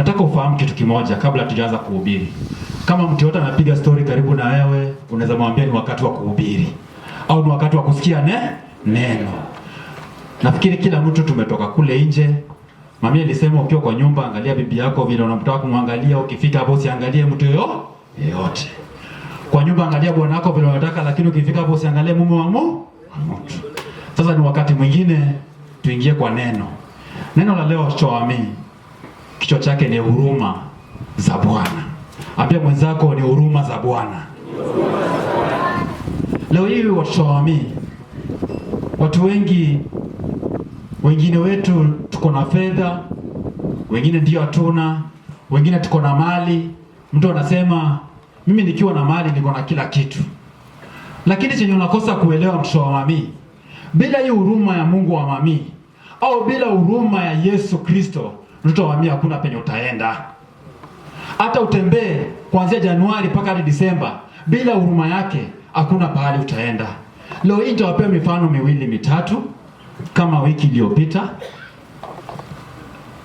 Nataka ufahamu kitu kimoja kabla tujaanza kuhubiri. Kama mtu yote anapiga story karibu na wewe, unaweza mwambia ni wakati wa kuhubiri au ni wakati wa kusikia neno. Nafikiri kila mtu tumetoka kule nje. Mami alisema ukiwa kwa nyumba angalia bibi yako vile unamtaka kumwangalia, ukifika hapo usiangalie mtu yeyote. Kwa nyumba angalia bwana wako vile unataka, lakini ukifika hapo usiangalie mume wa mtu. Sasa ni wakati mwingine tuingie kwa neno. Neno la leo choami. Kichwa chake ni huruma za Bwana. Ambia mwenzako ni huruma za Bwana. Leo hii choami. Watu wengi, wengine wetu tuko na fedha, wengine ndio hatuna, wengine tuko na mali. Mtu anasema mimi nikiwa na mali niko na kila kitu. Lakini chenye unakosa kuelewa mtoto wa mami, bila hii huruma ya Mungu wa mami au bila huruma ya Yesu Kristo, mtoto wa mami hakuna penye utaenda. Hata utembee kuanzia Januari mpaka hadi Disemba, bila huruma yake hakuna pahali utaenda. Leo hii nitawapea mifano miwili mitatu kama wiki iliyopita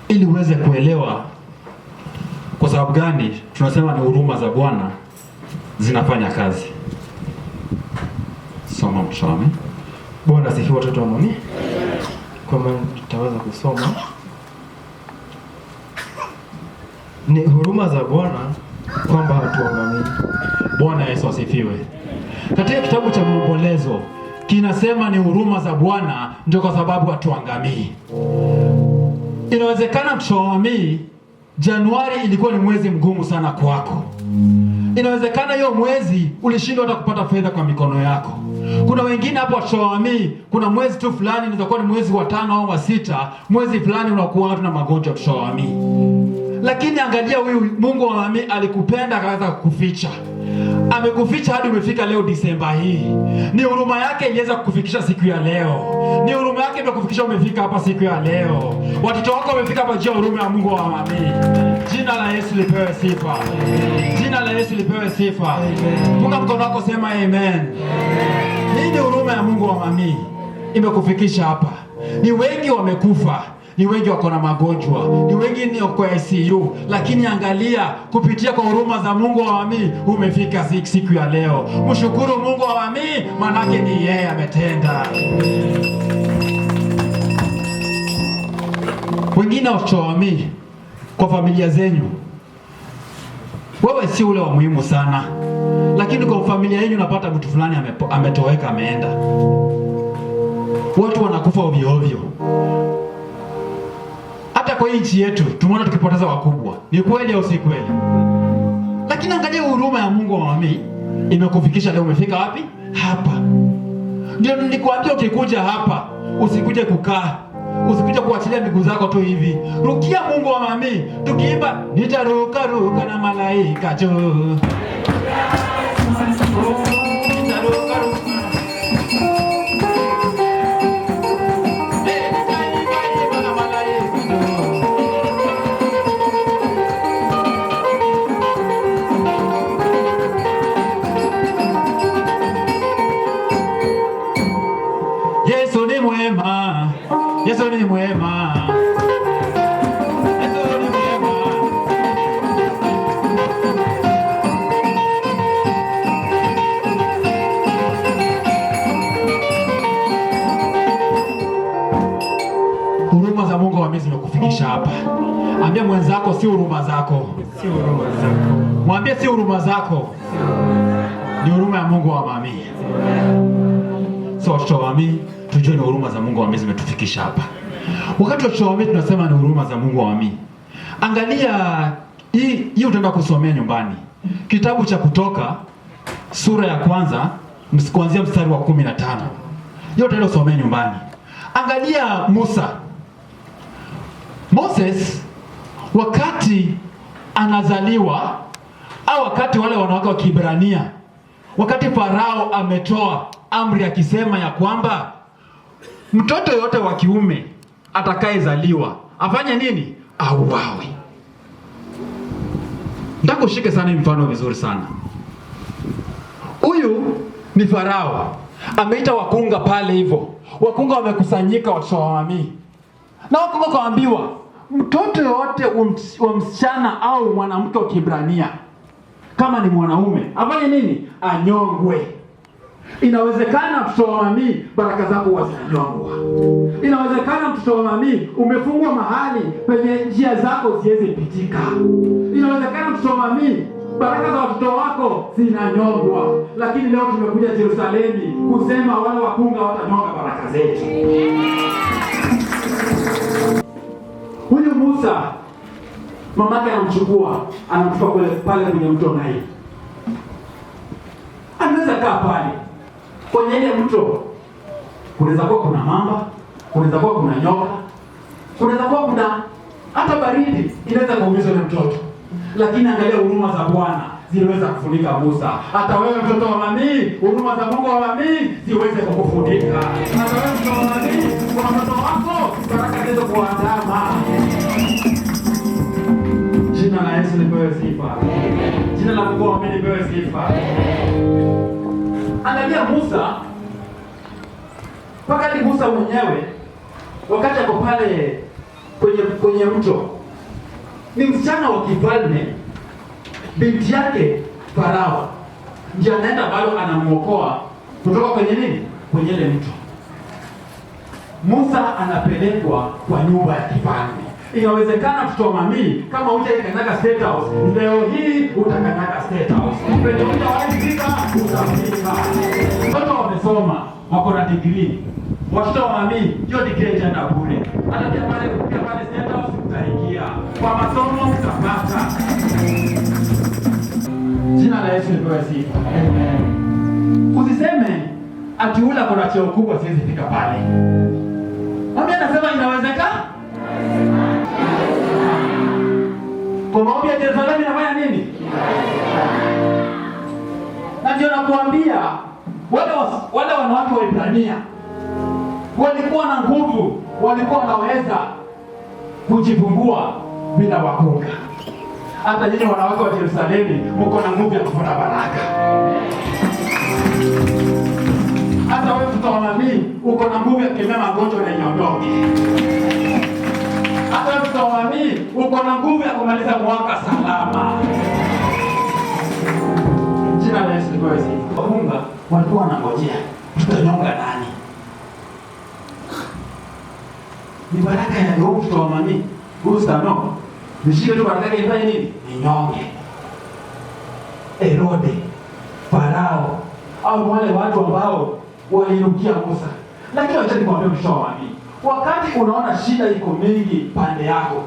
ili uweze kuelewa kwa sababu gani tunasema ni huruma za Bwana zinafanya kazi. Soma mshami. Bwana asifiwe watoto wa Mungu. Kwa maana tutaweza kusoma ni huruma za Bwana kwamba hatuangamii. Bwana Yesu asifiwe. Katika kitabu cha Maombolezo kinasema ni huruma za Bwana ndio kwa sababu hatuangamii. Inawezekana mshoami Januari ilikuwa ni mwezi mgumu sana kwako. Inawezekana hiyo mwezi ulishindwa hata kupata fedha kwa mikono yako. Kuna wengine hapo washoami, kuna mwezi tu fulani inaweza kuwa ni mwezi wa 5 au wa 6, mwezi fulani unakuwa na magonjwa kushoami. Lakini angalia huyu Mungu wa mami alikupenda akaweza kukuficha. Amekuficha hadi umefika leo Disemba hii. Ni huruma yake iliweza kukufikisha siku ya leo. Ni huruma yake ndio kukufikisha umefika hapa siku ya leo. Watoto wako wamefika hapa juu ya huruma ya Mungu wa mami. Jina la Yesu lipewe sifa. Jina la Yesu lipewe sifa. Punga mkono wako sema amen. Hii ni huruma ya Mungu wa mami imekufikisha hapa. Ni wengi wamekufa. Ni wengi wako na magonjwa, ni wengi ni kwa ICU, lakini angalia kupitia kwa huruma za Mungu wa mami umefika siku ya leo. Mshukuru Mungu wa mami, manake ni yeye ametenda. Wengine wachoami kwa familia zenyu, wewe si ule wa muhimu sana, lakini kwa familia yenu unapata mtu fulani ametoweka, ameenda. Watu wanakufa ovyo ovyo. Hata kwa nchi yetu tumeona tukipoteza wakubwa. Ni kweli au si kweli? Lakini angalia huruma ya Mungu wa mami imekufikisha leo umefika wapi? Hapa. Ndio nilikwambia ukikuja hapa usikuje kukaa. Usikuje kuachilia miguu zako tu hivi. Rukia Mungu wa mami. Tukiimba nitaruka ruka na malaika juu. Yesu ni mwema. Yesu ni mwema. Yesu ni mwema. Huruma za Mungu wa mimi zimekufikisha hapa. Ambia mwenzako si huruma zako. Si huruma zako. Mwambie si huruma zako. Ni huruma ya Mungu wa mami. So watoto wa mami tujue ni huruma za Mungu wa mami zimetufikisha hapa. Wakati watoto wa mami tunasema ni huruma za Mungu wa mami. Angalia hii utaenda kusomea nyumbani. Kitabu cha Kutoka sura ya kwanza kuanzia mstari wa 15. Hiyo utaenda kusomea nyumbani. Angalia Moses wakati anazaliwa au wakati wale wanawake wa Kiebrania, wakati Farao ametoa amri akisema ya kwamba mtoto yote wa kiume atakayezaliwa afanye nini? Auawe. Nataka ushike sana mfano vizuri sana. Huyu ni Farao. Ameita wakunga pale hivyo. Wakunga wamekusanyika watoto wa mami. Na wakunga kaambiwa, mtoto yote wa msichana au mwanamke wa Kiebrania, kama ni mwanaume, afanye nini? Anyongwe. Inawezekana mtoto wa mami baraka zako zinanyongwa. Inawezekana mtoto wa mami umefungwa mahali penye njia zako ziweze pitika. Inawezekana mtoto wa mami baraka za watoto wako zinanyongwa. Lakini leo tumekuja Yerusalemu kusema wale wakunga watanyonga baraka zetu. Huyu Musa mamake anamchukua pale kwenye mto Naili. Anaweza kaa pale kwenye ile mto, kunaweza kuwa kuna mamba, kunaweza kuwa kuna nyoka, kunaweza kuwa kuna hata baridi inaweza kuumiza yule mtoto. Lakini angalia huruma za Bwana ziliweza kufunika Musa. Hata wewe mtoto wa mami, huruma za Mungu wa mami ziweze kukufunika. Hata wewe mtoto wa mami, kwa mtoto wako baraka zetu kuandama. Jina la Yesu lipewe sifa. Jina la Mungu wa mimi lipewe sifa. Angalia Musa, wakati Musa mwenyewe wakati ako pale kwenye mto, ni msichana wa kifalme, binti yake Farao ndiye anaenda bado anamuokoa kutoka kwenye nini? Kwenye ile mto. Musa anapelekwa kwa nyumba ya kifalme. Inawezekana mtoto wa mami, kama hujakanyaga State House, leo hii utakanyaga State House. Penye hutawaifika utafika. Watoto wamesoma, wako na degree. Watoto wa mami, hiyo degree haijana bure. Hata pia pale State House utaingia. Kwa masomo utapata. Jina la Yesu lipewe sifa. Usiseme ati ula kuna cheo kubwa siwezi fika pale. Mami anasema inawezekana. Kwa maombi ya Yerusalemu inafanya nini? Na ndio nakuambia wale wanawake wa Ibrania walikuwa na nguvu, walikuwa wanaweza kujifungua bila wakunga. Hata nyinyi wanawake wa Yerusalemu mko na nguvu ya kupata baraka. Hata wewe mtoto wa mami uko na nguvu ya kukemea magonjwa na yaondoke. Hata mtoto wa mami uko na nguvu ya kumaliza mwaka salama. Jina la Yesu lipewe sifa. Wakunga walikuwa wanangojea tutanyonga nani? Ni baraka ya roho mtoto wa mami. Usitano. Nishike tu baraka yake ifanye nini? Ninyonge. Herode, Farao, au wale watu ambao walirukia Musa. Lakini wacha nikwambie mtoto wa mami, wakati unaona shida iko mingi pande yako,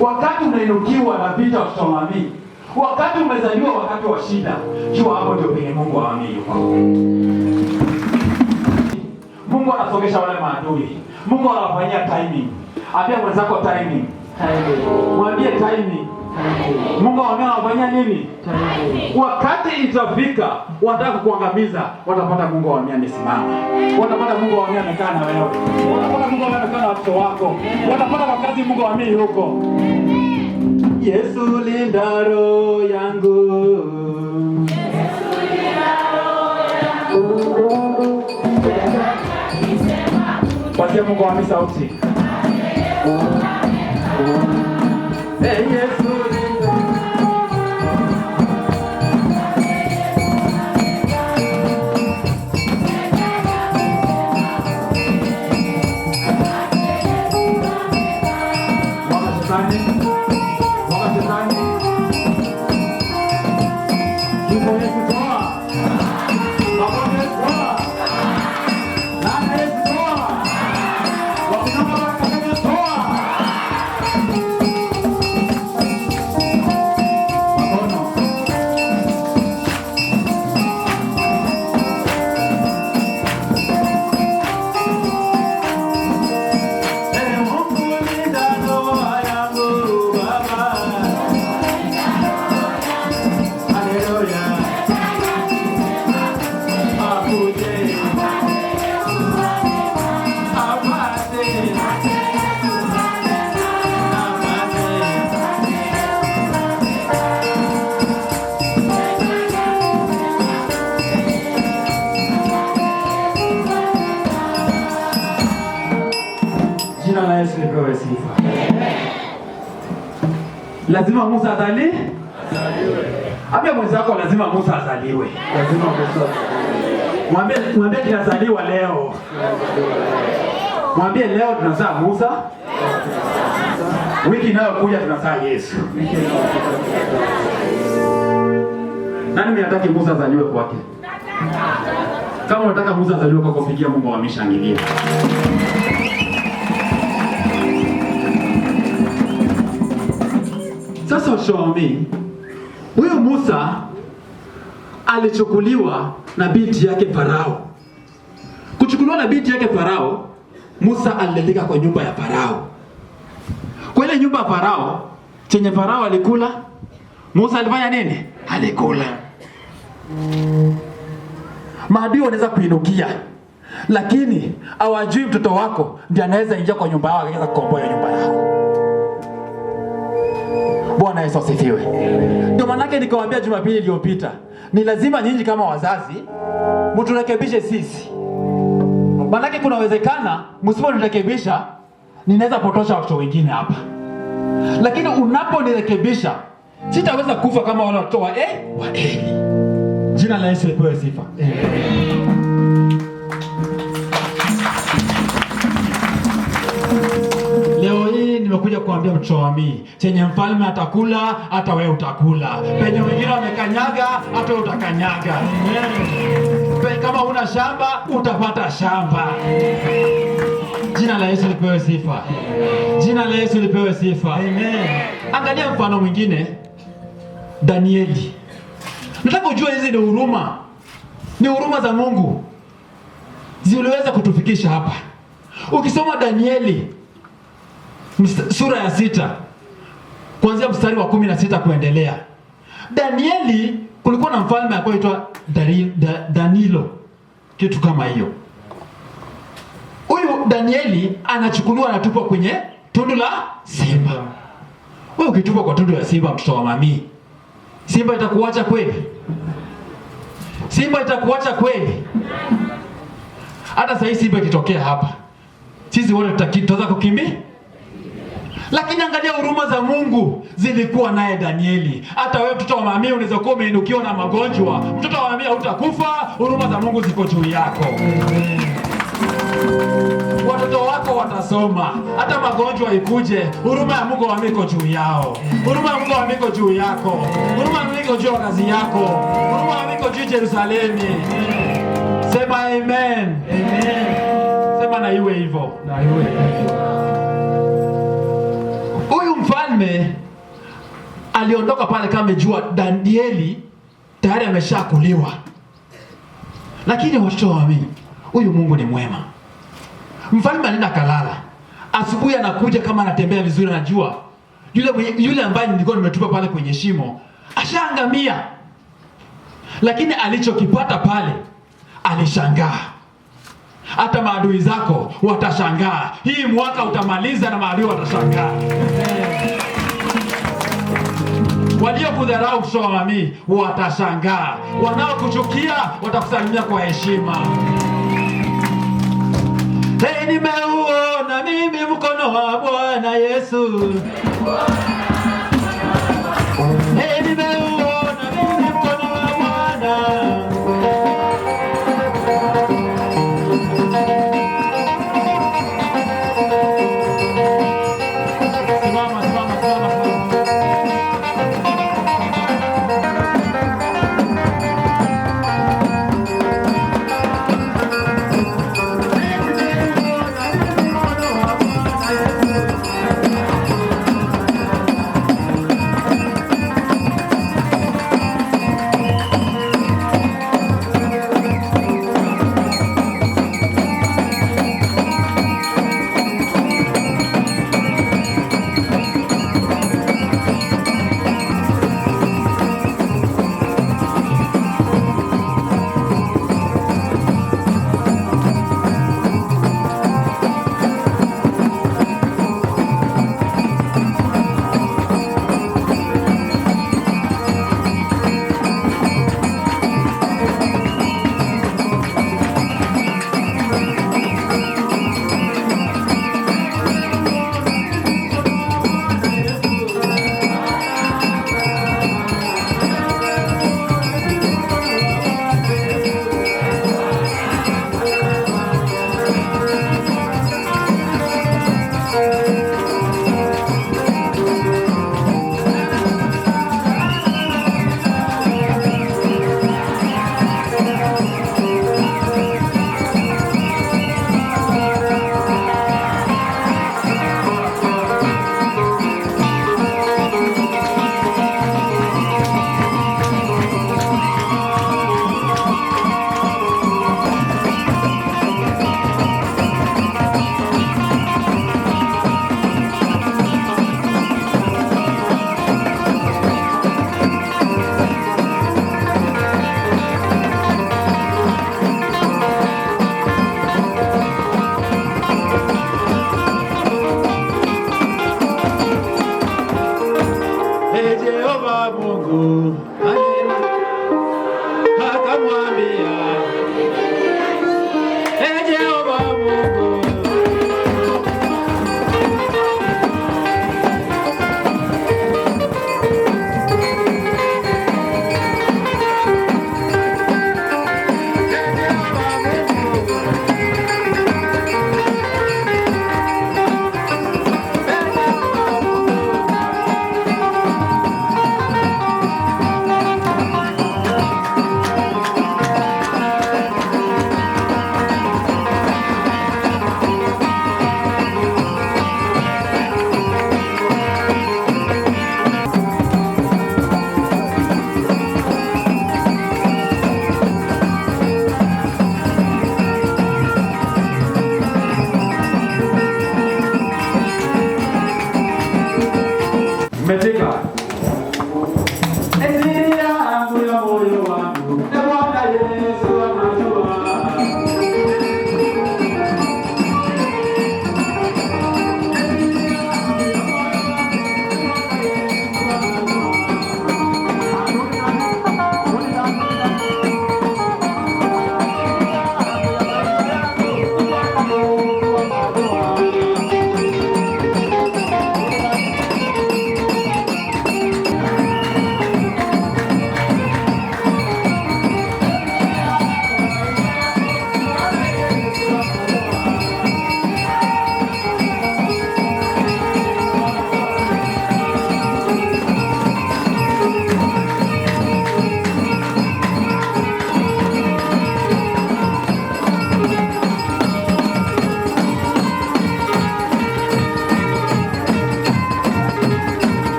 wakati unainukiwa na vita mtoto wa mami, wakati umezaliwa wakati wa shida, jua hapo ndio penye Mungu wa mami yuko. Mungu anasogesha wale maadui. Mungu anawafanyia timing. Ambia mwenzako timing. Mwambie timing. Mungu anawafanyia nini? Wakati itafika wanataka kukuangamiza, watapata Mungu wa mimi amesimama. Watapata Mungu wa mimi amekaa na wewe. Watapata Mungu wa mimi amekaa na watoto wako. Watapata wakati Mungu wa mimi yuko. Yesu linda roho yangu. Yesu linda roho yangu. Patia Mungu wa mimi sauti. Yesu Jina la Yesu lipewe sifa. Lazima Musa azaliwe. Ambia mwenzako lazima Musa azaliwe. Lazima Musa azaliwe. Mwambie kinazaliwa leo. Mwambie leo tunazaa Musa. Wiki inayokuja tunazaa Yesu. Nani mnataka Musa azaliwe kwake? Kama unataka Musa azaliwe kwako, pigia Mungu ameshangilia. Sasa show me. Huyo Musa alichukuliwa na binti yake Farao. Kuchukuliwa na binti yake Farao, Musa alileleka kwa nyumba ya Farao. Kwa ile nyumba ya Farao, chenye Farao alikula, Musa alifanya nini? Alikula. Maadui wanaweza kuinukia, lakini hawajui mtoto wako ndiye anaweza ingia kwa nyumba yako akaweza kukomboa nyumba yako. Bwana Yesu asifiwe. Ndio maana nikawaambia Jumapili iliyopita, ni lazima nyinyi kama wazazi mturekebishe sisi. Maana kuna uwezekana msiponirekebisha ninaweza potosha watoto wengine hapa. Lakini unaponirekebisha sitaweza kufa kama wale watoto wa Eli. Jina la Yesu lipewe sifa. Leo hii nimekuja kuambia mtoto wa mimi, chenye mfalme atakula hata wewe utakula. Penye wengine wamekanyaga hata wewe utakanyaga. Kama una shamba utapata shamba. Jina la Yesu lipewe sifa. Jina la Yesu lipewe sifa. Amen. Angalia mfano mwingine, Danieli. Nataka ujue hizi ni huruma. Ni huruma za Mungu ziliweza kutufikisha hapa. Ukisoma Danieli sura ya 6 kuanzia mstari wa 16 kuendelea. Danieli, kulikuwa na mfalme anaitwa Danilo, kitu kama hiyo. Huyu Danieli anachukuliwa anatupwa kwenye tundu la simba. Wewe ukitupwa kwa tundu la simba, mtoto wa mami, simba itakuacha kweli? Simba itakuacha kweli? Hata sasa simba ikitokea hapa, sisi wote tutaweza kukimbia. Lakini angalia huruma za Mungu zilikuwa naye Danieli. Hata wewe mtoto wa mami unaweza kuwa umeinukiwa na magonjwa, mtoto wa mami hutakufa, huruma za Mungu ziko juu yako. Watoto wako watasoma, hata magonjwa ikuje, huruma ya Mungu iko juu yao. Huruma ya Mungu iko juu yako. Huruma ya Mungu iko juu ya kazi yako. Huruma ya Mungu iko juu Yerusalemu. Sema amen. Amen. Sema na iwe hivyo. Na iwe hivyo. Huyu mfalme aliondoka pale kama amejua Danieli tayari ameshakuliwa. Lakini watoto wa mimi, huyu Mungu ni mwema. Mfalme anaenda kalala. Asubuhi anakuja kama anatembea vizuri, anajua yule ambaye nilikuwa nimetupa pale kwenye shimo ashaangamia. Lakini alichokipata pale, alishangaa. Hata maadui zako watashangaa. Hii mwaka utamaliza na maadui watashangaa. Waliokudharau mtoto wa mami watashangaa. Wanaokuchukia watakusalimia kwa heshima. Hey, nimeuona mimi mkono wa Bwana Yesu. Hey, nimeuona mimi mkono wa Bwana.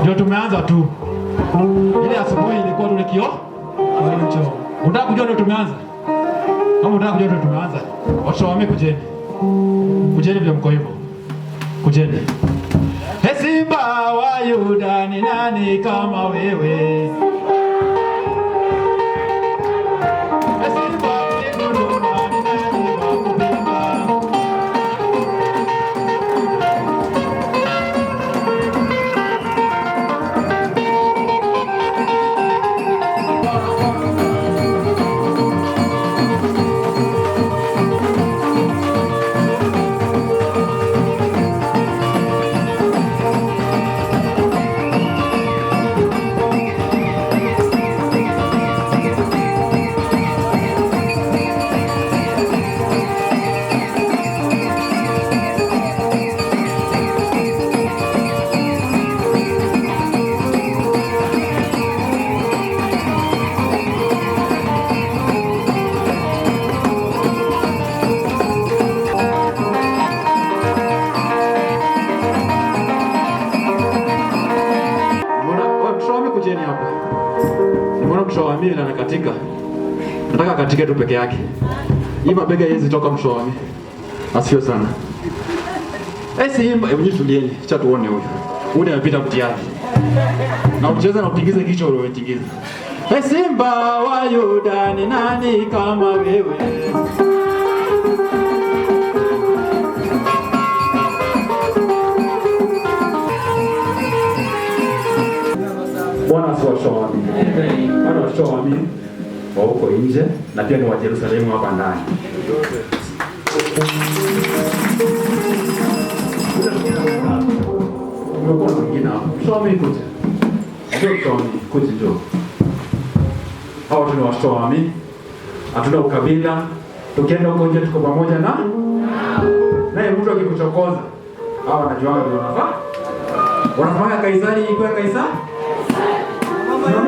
Ndio tumeanza tu. Ile asubuhi ilikuwa tule kionjo. Unataka kujua ndio tumeanza? Kama unataka kujua ndio tumeanza, washawame kujeni. Kujeni vile mko hivyo. Kujeni. Simba wa Yuda ni nani kama wewe? Mimi na katika nataka katika tu peke yake. Hii mabega hizi toka mshoni. Asio sana. Simba, hebu tulieni. Acha tuone huyu. Huyu anapita mtihani. Na ucheza na utingize kichwa ule utingize. Simba wa Yuda ni nani kama wewe? Bwana asiwashoami. Bwana washoami wa huko nje na pia ni wa Yerusalemu hapa ndani. Umekuwa mwingine hapo. Shoami kuja. Ndio shoami kuja ndio. Hao tu ni washoami. Hatuna ukabila. Tukienda huko nje tuko pamoja na naye mtu akikuchokoza. Hao wanajua ndio wanafaa. Wanafanya Kaisari ikuwe Kaisari. Sasa mambo yako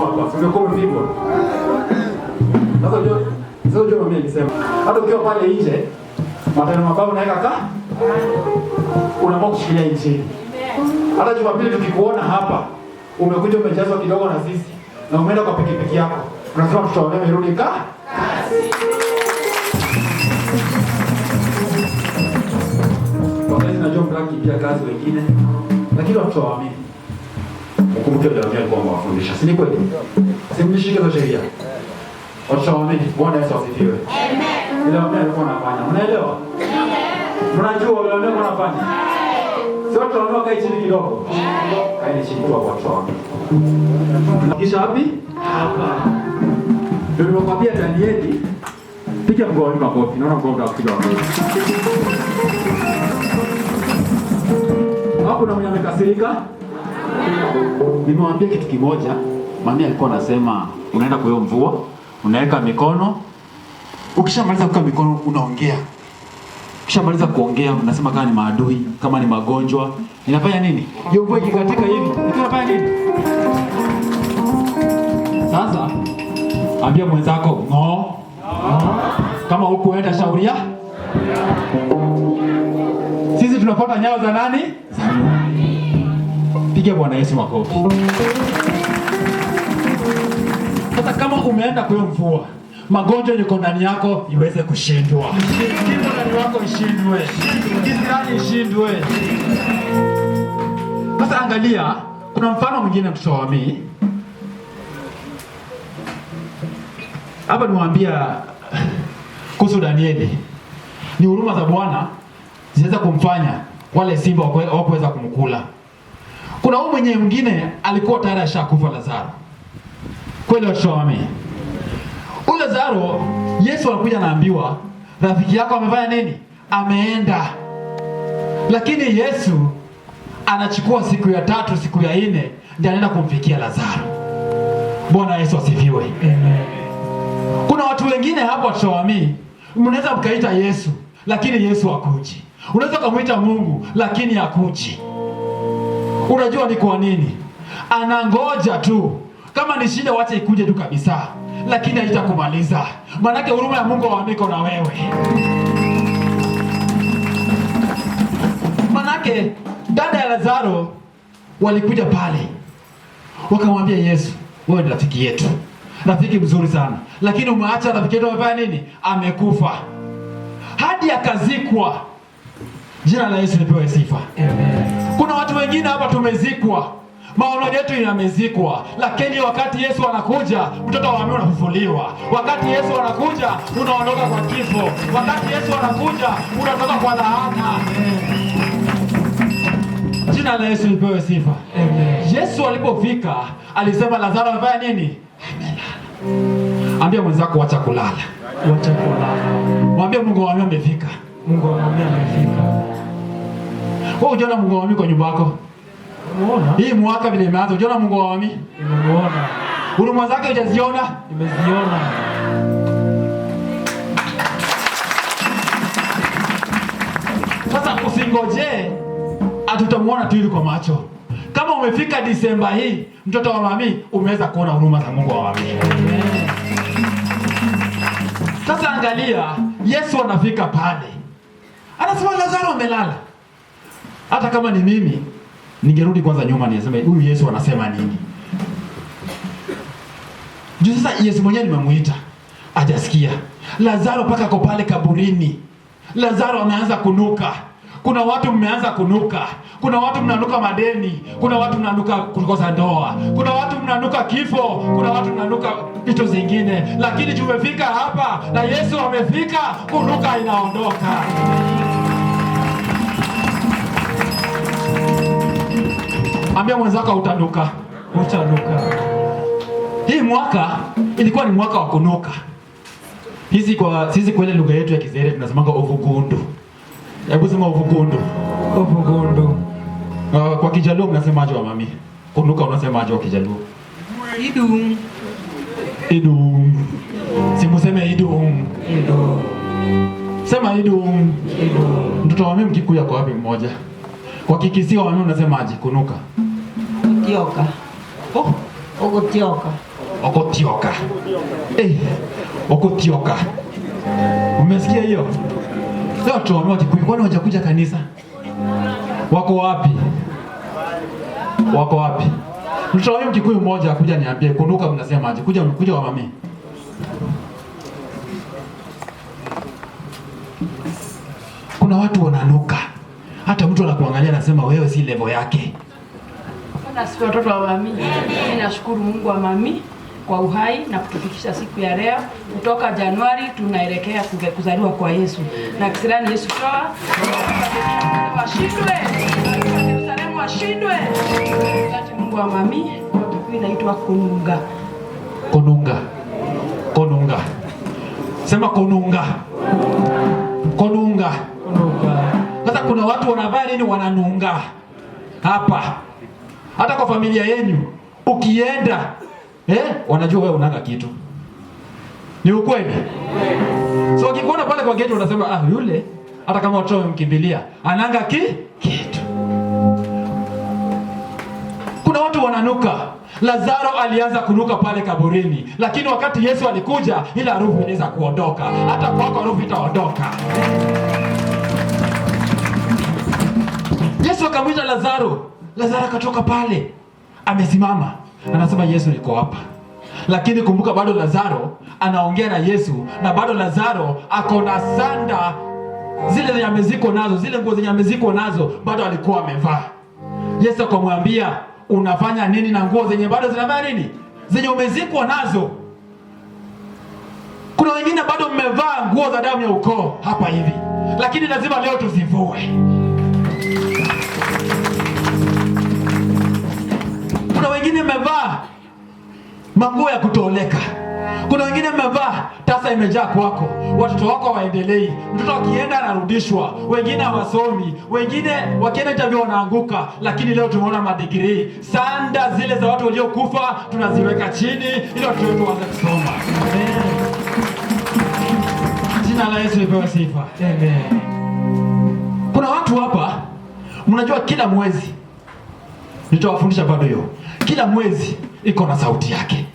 hapa. Singekuwa mvipo. Sasa ndio mimi nilisema. Hata ukiwa pale nje, matano mabao unaweka unaamua kushikilia injili. Hata Jumapili tukikuona hapa, umekuja umejazwa kidogo na sisi na umeenda kwa pikipiki yako. Unasema tutaona merudi kasi. Wakati najua mtaki pia kazi wengine. Lakini watu waamini. Ukumbuke ndio kwamba wafundisha. Si ni kweli? Simjishike za sheria. Watu waamini. Bwana Yesu asifiwe. Amen. Ile watu walikuwa wanafanya. Unaelewa? Unajua wale walikuwa wanafanya. Sio watu wanaokaa kai chini kidogo. Kaeni chini kwa watu waamini. Kisha wapi? Hapa. Ndio nimekwambia Danieli, piga mgoni makofi. Naona mgoni unapiga makofi. Hapo na mwenye amekasirika. Nimemwambia kitu kimoja. Mami alikuwa anasema unaenda kwa hiyo mvua, unaweka mikono. Ukishamaliza kuweka mikono unaongea. Ukishamaliza kuongea unasema kama ni maadui, kama ni magonjwa, inafanya nini? Hiyo mvua ikikatika hivi, inafanya nini? Sasa ambia mwenzako no. Kama hukuenda shauria. Sisi tunafuata nyayo za nani? Piga Bwana Yesu makofi. Sasa kama umeenda kwa mvua, magonjwa yako ndani yako iweze kushindwa. Kitu ndani yako ishindwe. Kisirani ishindwe. Sasa angalia, kuna mfano mwingine mtawami. Hapa niwaambia kuhusu Danieli. Ni huruma za Bwana ziweza kumfanya wale simba hawakuweza kumkula. Kuna huyu mwenye mwingine alikuwa tayari ashakufa, Lazaro. Kweli wachawame. Ule Lazaro, Yesu anakuja naambiwa, rafiki yako amefanya nini? Ameenda. Lakini Yesu anachukua siku ya 3, siku ya 4 ndiye anaenda kumfikia Lazaro. Bwana Yesu asifiwe. Amen. Kuna watu wengine hapo wachawami, mnaweza mkaita Yesu, lakini Yesu hakuji. Unaweza kumuita Mungu, lakini hakuji. Unajua ni kwa nini? Anangoja tu Kama ni shida wacha ikuje tu kabisa, lakini haitakumaliza. Maanake huruma ya Mungu iko na wewe. Manake dada ya Lazaro walikuja pale wakamwambia Yesu, wewe ni rafiki yetu, rafiki mzuri sana, lakini umeacha rafiki yetu amefanya nini? Amekufa, hadi akazikwa. Jina la Yesu lipewe sifa. Amen. Kuna watu wengine hapa tumezikwa, maono yetu yamezikwa, lakini wakati Yesu anakuja, mtoto wa mama unafufuliwa. Wakati Yesu anakuja, unaondoka kwa kifo. Wakati Yesu anakuja, unatoka kwa laana. Jina la Yesu lipewe sifa. Amen. Yesu alipofika alisema Lazaro amefanya nini? Amelala. Ambia mwenzako wacha kulala. Wacha kulala. Mwambie Mungu wa mimi amefika. Mungu wa mimi amefika. Wewe unaona Mungu wa mimi kwa nyumba yako? Unaona? Hii mwaka vile imeanza, unaona Mungu wa mimi? Nimemuona. Huruma zake hujaziona? Nimeziona. Sasa usingoje atutamuona tu kwa macho. Kama umefika Disemba hii, mtoto wa mami, umeweza kuona huruma za Mungu wa mami. Sasa angalia, Yesu anafika pale. Anasema Lazaro amelala. Hata kama ni mimi, ningerudi kwanza nyuma niseme huyu Yesu anasema nini? Juu sasa Yesu mwenyewe nimemuita, hajasikia. Lazaro paka kwa pale kaburini. Lazaro ameanza kunuka. Kuna watu mmeanza kunuka. Kuna watu mnanuka madeni. Kuna watu mnanuka kukosa ndoa. Kuna watu mnanuka kifo. Kuna watu mnanuka vitu zingine. Lakini tumefika hapa na Yesu amefika, kunuka inaondoka. Ambia mwenzako utanuka. Utanuka. Hii mwaka ilikuwa ni mwaka wa kunuka. Sisi kwa ile lugha yetu ya Kizere tunasemanga uvugundu. Hebu sema uvugundu. Uvugundu. Kwa Kijaluo mnasemaje wa mami? Kunuka unasemaje kwa Kijaluo? Idum. Idum. Simuseme idum. Idum. Sema idum. Idum. Mtoto wa mimi Mkikuyu kwa wapi mmoja? Kwa Kikisii wa mimi unasemaje kunuka? Otioka. Oh, Ogotioka. Ogotioka. Ogotioka. Umesikia hiyo? Leo tuombe wa Kikuyu, kwani hawajakuja kanisa? Wako wapi? Wako wapi? Mtoto Mkikuyu mmoja akuja niambie kunuka mnasemaje? Kuja wa mami. Kuna watu wananuka. Hata mtu anakuangalia anasema wewe si level yake. Bwana asifiwe watoto wa mami. Mimi nashukuru Mungu wa mami kwa uhai na kutufikisha siku ya leo. Kutoka Januari tunaelekea kuzaliwa kwa Yesu. Na kisirani Yesu toa washindwe. Yerusalemu washindwe. Asante Mungu wa mami. Kwa Kikuyu inaitwa kununga. Kununga. Kununga. Sema kununga. Kununga. Kununga. Sasa kuna watu wanavaa nini wananunga hapa. Hata kwa familia yenu ukienda wanajua wewe unanga kitu. Ni ukweli? So ukikuona pale kwa gate unasema yule hata kama watu wamkimbilia ananga kitu. Kuna watu wananuka. Lazaro alianza kunuka pale kaburini, lakini wakati Yesu alikuja ile harufu inaweza kuondoka. Hata kwako harufu itaondoka. Yesu akamwita Lazaro. Lazaro akatoka pale. Amesimama. Anasema Yesu niko hapa. Lakini kumbuka bado Lazaro anaongea na Yesu na bado Lazaro ako na sanda zile zenye ameziko nazo, zile nguo zenye ameziko nazo bado alikuwa amevaa. Yesu akamwambia unafanya nini na nguo zenye bado zinavaa nini? Zenye umezikwa nazo. Kuna wengine bado mmevaa nguo za damu ya ukoo hapa hivi. Lakini lazima leo tuzivue. Kuna wengine mmevaa manguo ya kutoleka. Kuna wengine mmevaa tasa imejaa kwako. Watoto wako waendelei. Mtoto akienda anarudishwa. Wengine hawasomi. Wengine wakienda interview wanaanguka. Lakini leo tumeona madigrii. Sanda zile za watu waliokufa tunaziweka chini ili watu wetu waanze kusoma. Jina la Yesu lipewe sifa. Amen. Kuna watu hapa mnajua kila mwezi nitawafundisha bado hiyo. kila mwezi iko na sauti yake.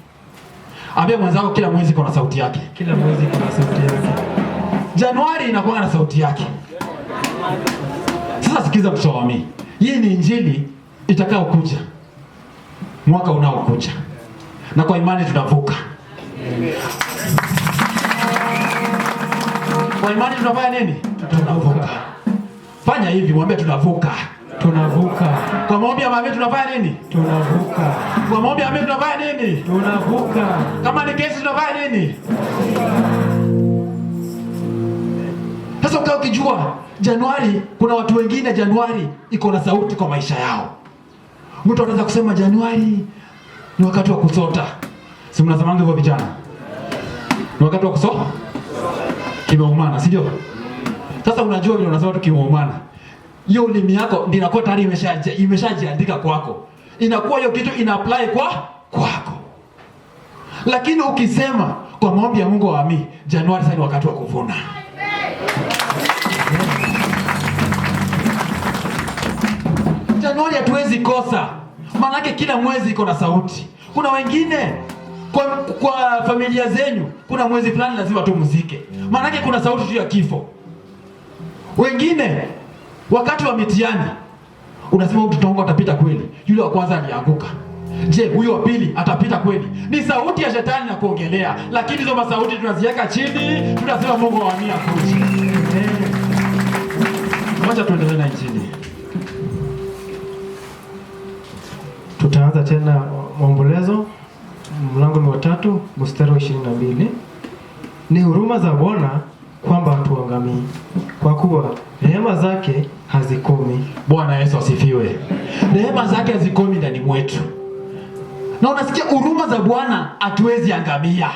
Ambia mwenzako kila mwezi iko na sauti yake. Kila mwezi iko na sauti yake. Januari inakuwa na sauti yake. Sasa sikiza mtoto wa mimi. Hii ni injili itakao kuja mwaka unaokuja. Na kwa imani tunavuka. Kwa imani tunafanya nini? Tunavuka. Fanya hivi, mwambie tunavuka. Tunavuka. Kwa maombi ya mami tunafanya nini? Tunavuka. Kwa maombi ya mami tunafanya nini? Tunavuka. Kama ni kesi tunafanya nini? Sasa ukao ukijua Januari, kuna watu wengine Januari iko na sauti kwa maisha yao. Mtu anaweza kusema Januari ni wakati wa kusota. Si mnasemanga hivyo vijana? Ni wakati wa kusota? Kimeumana, si ndio? Sasa unajua vile unasema tu kimeumana. Hiyo ulimi yako ndinakuwa tayari imeshajiandika kwako. Inakuwa hiyo kitu ina apply kwako. Lakini ukisema kwa maombi ya Mungu wa mimi, Januari sasa ni wakati wa kuvuna. Januari hatuwezi kosa. Maana kila mwezi iko na sauti. Kuna wengine kwa familia zenyu kuna mwezi fulani lazima tu muzike. Maana kuna sauti tu ya kifo. Wengine wakati wa mitihani unasema mtoto wangu atapita kweli. Yule wa kwanza alianguka. Je, huyo wa pili atapita kweli? Ni sauti ya shetani na kuongelea, lakini hizo masauti tunaziweka chini, tunasema Mungu wa mia kuji. Wacha tuendelee na injili. Tutaanza tena Maombolezo mlango wa 3 mstari wa 22. Ni huruma za Bwana kwamba hatuangamii, kwa kuwa rehema zake hazikomi. Bwana Yesu asifiwe. Rehema zake hazikomi ndani mwetu. Na unasikia huruma za Bwana hatuwezi angamia.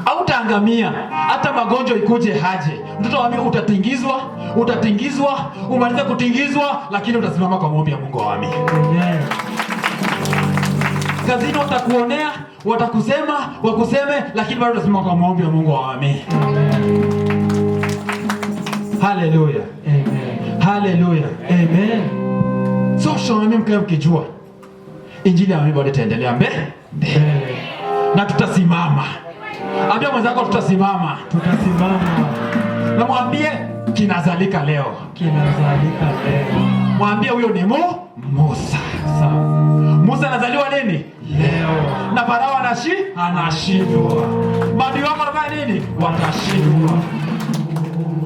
Au utaangamia hata magonjwa ikuje haje. Mtoto wa mimi utatingizwa, umalize kutingizwa, lakini utasimama kwa maombi ya Mungu wa mimi. Amen. Kazini watakuonea, wakuseme, lakini bado utasimama kwa maombi ya Mungu wa mimi. Hallelujah. Amen. Hallelujah. Amen. So shona mimi mkijua injili ya mimi bado itaendelea mbele. Na tutasimama. Ambia mwenzako tutasimama. Tutasimama. Na mwambie kinazalika leo. Kinazalika leo. Mwambie huyo ni Musa. Sawa. Musa anazaliwa lini? Leo. Na Farao anashindwa. Maadui wako wanafanya nini? Watashindwa.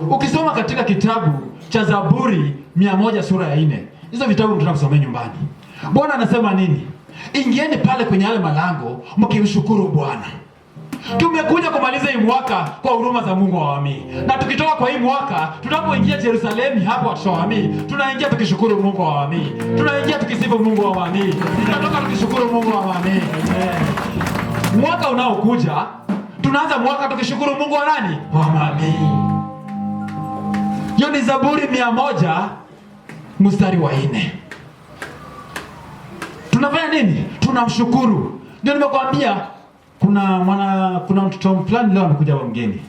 Ukisoma katika kitabu cha Zaburi 100 sura ya 4. Hizo vitabu tunasomea nyumbani. Bwana anasema nini? Ingieni pale kwenye yale malango mkimshukuru Bwana. Tumekuja kumaliza hii mwaka kwa huruma za Mungu wa wami. Na tukitoka kwa hii mwaka, tunapoingia Yerusalemu hapo watoto wa wami, tunaingia tukishukuru Mungu wa wami. Tunaingia tukisifu Mungu wa wami. Tunatoka tukishukuru Mungu wa wami. Mwaka unaokuja, tunaanza mwaka tukishukuru Mungu wa nani? Wa wami. Hiyo ni Zaburi 100 mstari wa 4. Tunafanya nini? Tunamshukuru. Ndio nimekwambia kuna mtoto fulani leo amekuja wa mgeni.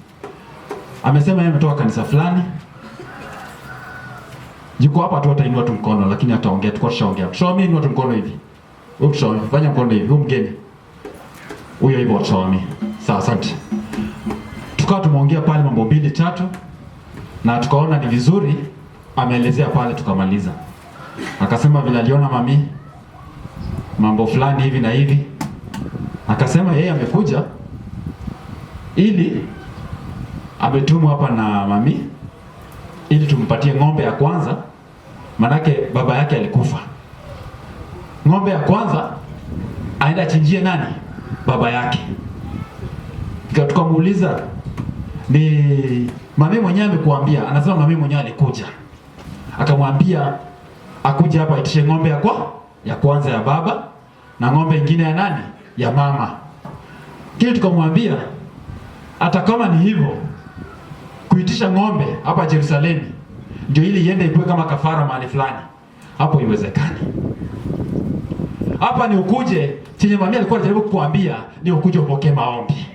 Amesema yeye ametoka kanisa fulani. Jiko hapa tu atainua tu mkono lakini ataongea tu kwa shaongea. Show me inua tu mkono hivi. Show fanya mkono hivi. Huyu mgeni. Huyo hivyo show me. Sawa, asante. Tukawa tumeongea pale mambo 2-3 na tukaona ni vizuri ameelezea pale tukamaliza. Akasema vile aliona mami mambo fulani hivi na hivi. Akasema yeye amekuja ili ametumwa hapa na mami ili tumpatie ng'ombe ya kwanza, manake baba yake alikufa. Ng'ombe ya kwanza aenda chinjie nani? Baba yake. Tukamuuliza ni mami mwenyewe amekuambia? Anasema mami mwenyewe alikuja. Akamwambia akuja hapa itishe ng'ombe ya kwanza ya baba na ng'ombe nyingine ya nani? Ya mama. Kile tukamwambia hata kama ni hivyo kuitisha ng'ombe hapa Yerusalemu ndio ili iende ipoe kama kafara mahali fulani, hapo iwezekani. Hapa ni ukuje chenye mami alikuwa anajaribu kukuambia ni ukuje upokee maombi.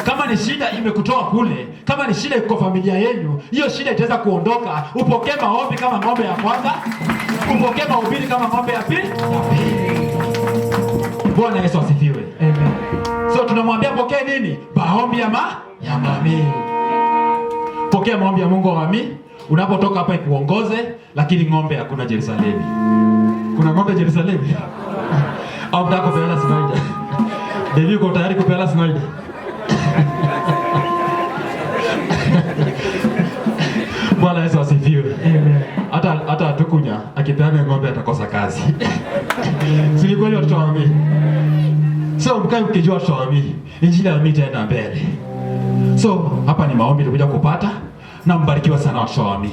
Kama ni shida imekutoa kule, kama ni shida iko familia yenu, hiyo shida itaweza kuondoka. Upokee maombi kama ng'ombe ya kwanza, upokee mahubiri kama ng'ombe ya pili. Bwana Yesu asifiwe. Amen. So tunamwambia pokee nini? Maombi ya mami. Pokea maombi ya Mungu wa mami. Unapotoka hapa ikuongoze, lakini ng'ombe hakuna Yerusalemu. Kuna ng'ombe Yerusalemu? Au mtaka kupeana sinaida? Devi uko tayari kupeana sinaida? Bwana Yesu asifiwe. Amen. Hata atukunya akipeana ng'ombe atakosa kazi. Si kweli watoto wa mami? So mkae mkijua watoto wa mami, injili ya mami itaenda mbele. So hapa ni maombi tulikuja kupata, na mbarikiwa sana watoto wa mami.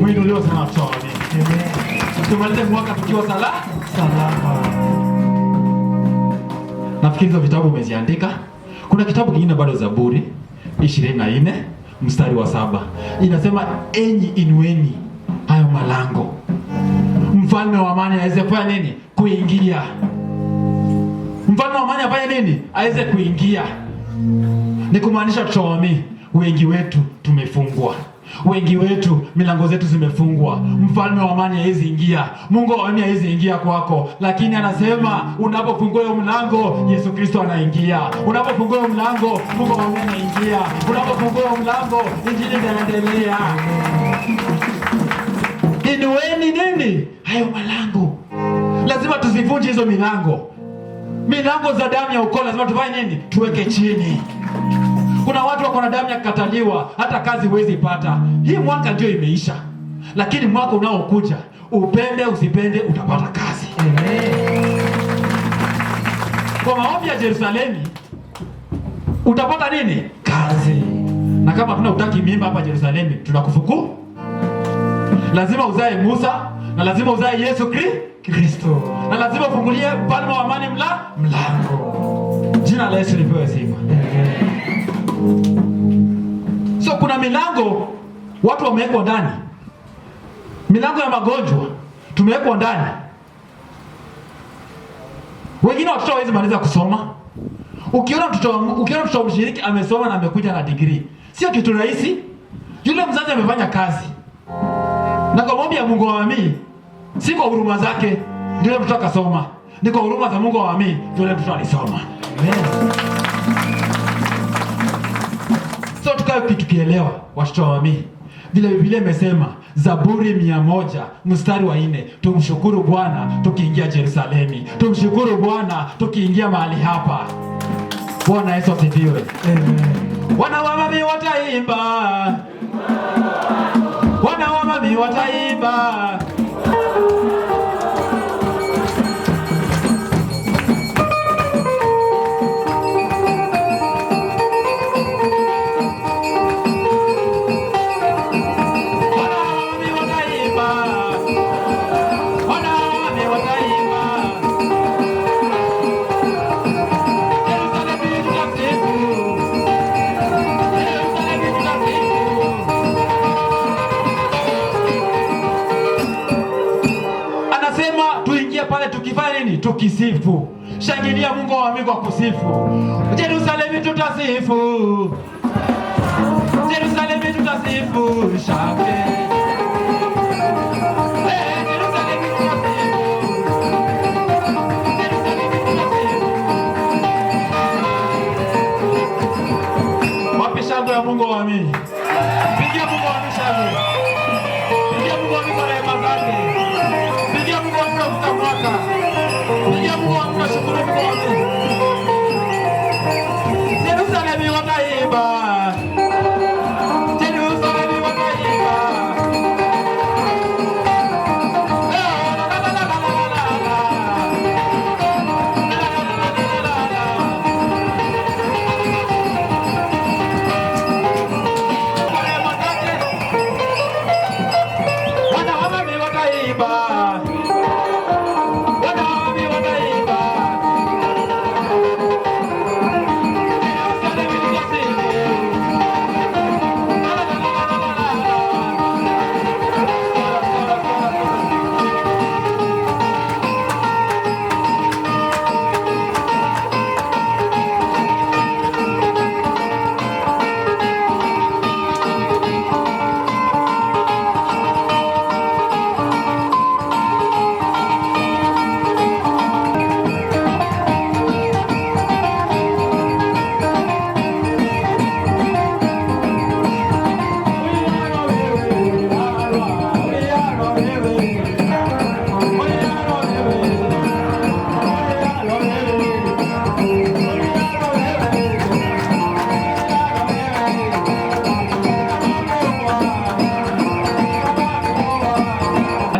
Mwinuliwa sana watoto wa mami. Amen. Tumalize mwaka tukiwa salama. Nafikiri hizo vitabu umeziandika. Kuna kitabu kingine bado, Zaburi 24 mstari wa 7. Inasema enyi inueni hayo malango, mfalme wa amani aweze kufanya nini? Kuingia. Mfalme wa amani afanye nini? Aweze kuingia. Ni kumaanisha tutoami, wengi wetu tumefungwa. Wengi wetu milango zetu zimefungwa. Mfalme wa amani hawezi ingia. Mungu wa amani hawezi ingia kwako, lakini anasema unapofungua hiyo mlango, Yesu Kristo anaingia. Unapofungua hiyo mlango, Mungu wa amani anaingia. Unapofungua hiyo mlango, injili inaendelea. Inueni nini? Hayo malango. Lazima tuzivunje hizo milango. Milango za damu ya ukoo lazima tufanye nini? Tuweke chini. Kuna watu wako na damu ya kukataliwa, hata kazi huwezi pata. Hii mwaka ndio imeisha, lakini mwaka unaokuja, upende usipende, utapata kazi. Amen. Kwa maombi ya Yerusalemu utapata nini? Kazi. Na kama tuna utaki mimba hapa Yerusalemu, tunakufuku. Lazima uzae Musa, na lazima uzae Yesu Kristo, na lazima ufungulie mfalme wa amani mlango. Jina la Yesu lipewe sifa. So kuna milango watu wamewekwa ndani. Milango ya magonjwa tumewekwa ndani. Wengine watoto hawezi maliza kusoma. Ukiona mtoto mshiriki amesoma na amekuja na degree, sio kitu rahisi. Yule mzazi amefanya kazi. Na kwa maombi ya Mungu wa amani, si kwa huruma zake ndio yule mtoto akasoma. Ni kwa huruma za Mungu wa amani ndio yule mtoto alisoma. Amen. So tukae tukielewa watoto wa mami, vile Biblia imesema Zaburi 100 mstari wa 4, tumshukuru Bwana tukiingia Yerusalemu, tumshukuru Bwana tukiingia mahali hapa. Bwana Yesu asifiwe. Amen. Wana wa mami wataimba, wana wa mami wataimba. Pale tukifanya nini? Tukisifu. Shangilia Mungu wa mbingu kwa kusifu. Yerusalemu tutasifu. Yerusalemu tutasifu. Shake. Yerusalemu tutasifu. Wapi shangwe ya Mungu wa mbingu? Pigia Mungu wa mbingu shangwe. Pigia Mungu wa mbingu kwa rehema zake. Pigia Mungu wa mbingu kwa mwaka. Pigia Mungu wa mbingu shukuru Mungu wa mbingu. Yerusalemu wataimba. Yerusalemu wataimba. Yerusalemu